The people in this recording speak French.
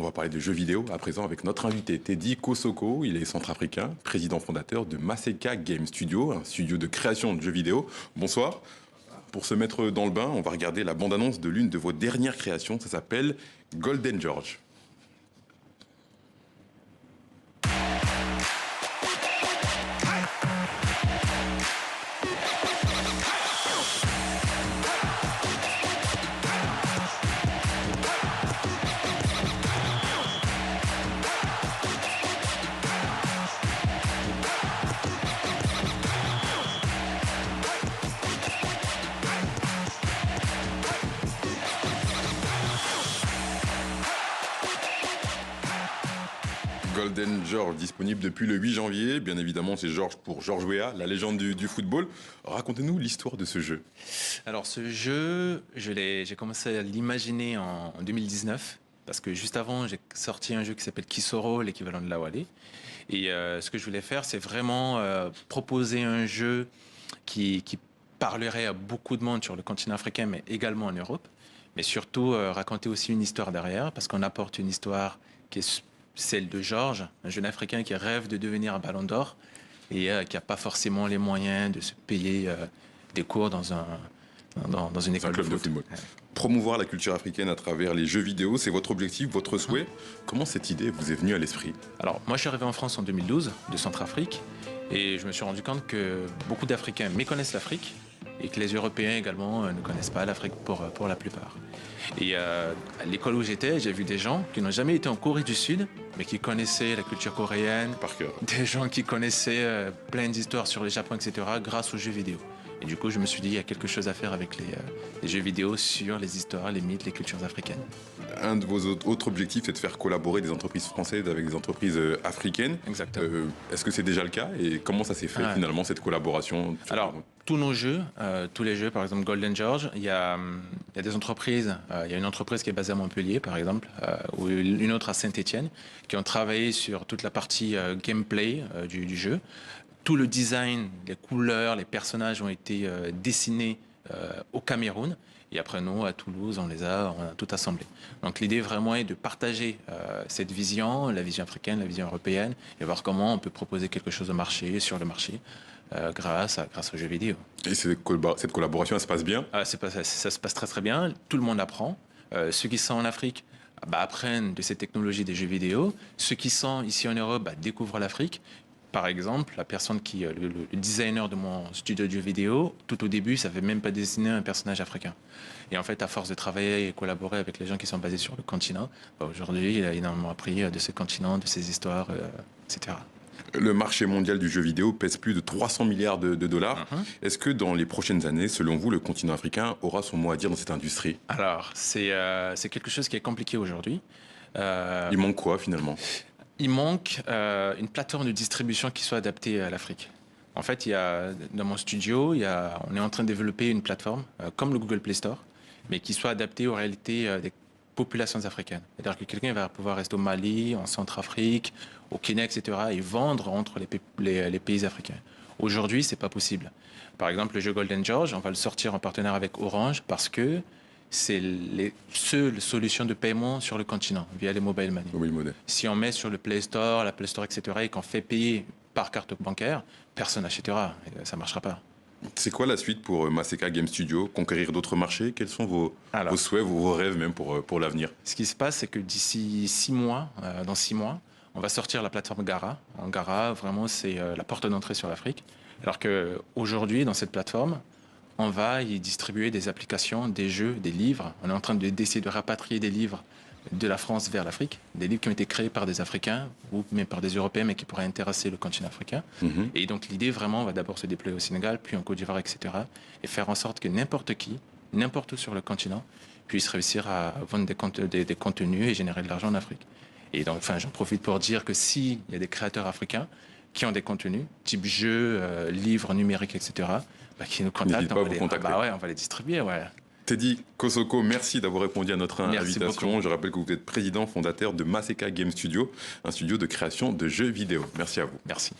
On va parler de jeux vidéo à présent avec notre invité Teddy Kosoko. Il est centrafricain, président fondateur de Maseka Game Studio, un studio de création de jeux vidéo. Bonsoir. Pour se mettre dans le bain, on va regarder la bande-annonce de l'une de vos dernières créations. Ça s'appelle Golden George. Golden George, disponible depuis le 8 janvier. Bien évidemment, c'est George pour George Weah, la légende du football. Racontez-nous l'histoire de ce jeu. Alors ce jeu, j'ai commencé à l'imaginer en 2019, parce que juste avant, j'ai sorti un jeu qui s'appelle Kisoro, l'équivalent de Lawale. Et ce que je voulais faire, c'est vraiment proposer un jeu qui parlerait à beaucoup de monde sur le continent africain, mais également en Europe. Mais surtout, raconter aussi une histoire derrière, parce qu'on apporte une histoire qui est celle de Georges, un jeune Africain qui rêve de devenir un ballon d'or et qui n'a pas forcément les moyens de se payer des cours dans une école de football. Ouais. Promouvoir la culture africaine à travers les jeux vidéo, c'est votre objectif, votre souhait. Comment cette idée vous est venue à l'esprit? Alors, moi, je suis arrivé en France en 2012, de Centrafrique, et je me suis rendu compte que beaucoup d'Africains méconnaissent l'Afrique et que les Européens également ne connaissent pas l'Afrique pour la plupart. Et à l'école où j'étais, j'ai vu des gens qui n'ont jamais été en Corée du Sud, mais qui connaissaient la culture coréenne, Par cœur. des gens qui connaissaient plein d'histoires sur le Japon, etc., grâce aux jeux vidéo. Et du coup, je me suis dit, il y a quelque chose à faire avec les jeux vidéo sur les histoires, les mythes, les cultures africaines. Un de vos autres objectifs, c'est de faire collaborer des entreprises françaises avec des entreprises africaines. Exactement. Est-ce que c'est déjà le cas? Et comment ça s'est fait finalement, cette collaboration? Alors, tous nos jeux, tous les jeux, par exemple Golden George, il y a des entreprises, il y a une entreprise qui est basée à Montpellier, par exemple, ou une autre à Saint-Étienne, qui ont travaillé sur toute la partie gameplay du jeu. Tout le design, les couleurs, les personnages ont été dessinés au Cameroun. Et après, nous, à Toulouse, on a tout assemblé. Donc l'idée vraiment est de partager cette vision, la vision africaine, la vision européenne, et voir comment on peut proposer quelque chose au marché, sur le marché, grâce aux jeux vidéo. Et cette collaboration, elle se passe bien? Ça se passe très très bien, tout le monde apprend. Ceux qui sont en Afrique apprennent de ces technologies des jeux vidéo. Ceux qui sont ici en Europe découvrent l'Afrique. Par exemple, la personne le designer de mon studio de jeux vidéo, tout au début, ne savait même pas dessiner un personnage africain. Et en fait, à force de travailler et collaborer avec les gens qui sont basés sur le continent, aujourd'hui, il a énormément appris de ce continent, de ses histoires, etc. Le marché mondial du jeu vidéo pèse plus de 300 milliards de dollars. Est-ce que dans les prochaines années, selon vous, le continent africain aura son mot à dire dans cette industrie? Alors, c'est quelque chose qui est compliqué aujourd'hui. Il manque quoi finalement? Il manque une plateforme de distribution qui soit adaptée à l'Afrique. En fait, dans mon studio, on est en train de développer une plateforme comme le Google Play Store, mais qui soit adaptée aux réalités des populations africaines. C'est-à-dire que quelqu'un va pouvoir rester au Mali, en Centrafrique, au Kenya, etc., et vendre entre les pays africains. Aujourd'hui, c'est pas possible. Par exemple, le jeu Golden George, on va le sortir en partenariat avec Orange parce que c'est les seules solutions de paiement sur le continent, via les mobile money. Si on met sur le Play Store, l'Apple Store, etc., et qu'on fait payer par carte bancaire, personne n'achètera. Ça ne marchera pas. C'est quoi la suite pour Maseka Game Studio? Conquérir d'autres marchés? Quels sont vos souhaits, vos rêves même pour l'avenir? Ce qui se passe, c'est que d'ici 6 mois, dans 6 mois, on va sortir la plateforme Gara. En Gara, vraiment, c'est la porte d'entrée sur l'Afrique. Alors qu'aujourd'hui, dans cette plateforme, on va y distribuer des applications, des jeux, des livres. On est en train d'essayer de rapatrier des livres de la France vers l'Afrique, des livres qui ont été créés par des Africains ou même par des Européens, mais qui pourraient intéresser le continent africain. Et donc l'idée vraiment va d'abord se déployer au Sénégal, puis en Côte d'Ivoire, etc. et faire en sorte que n'importe qui, n'importe où sur le continent, puisse réussir à vendre des contenus et générer de l'argent en Afrique. Et donc, j'en profite pour dire que s'il y a des créateurs africains qui ont des contenus, type jeux, livres numériques, etc., qui nous contactent, on va les distribuer. Ouais. Teddy Kosoko, merci d'avoir répondu à notre invitation. Beaucoup. Je rappelle que vous êtes président fondateur de Maseka Game Studio, un studio de création de jeux vidéo. Merci à vous. Merci.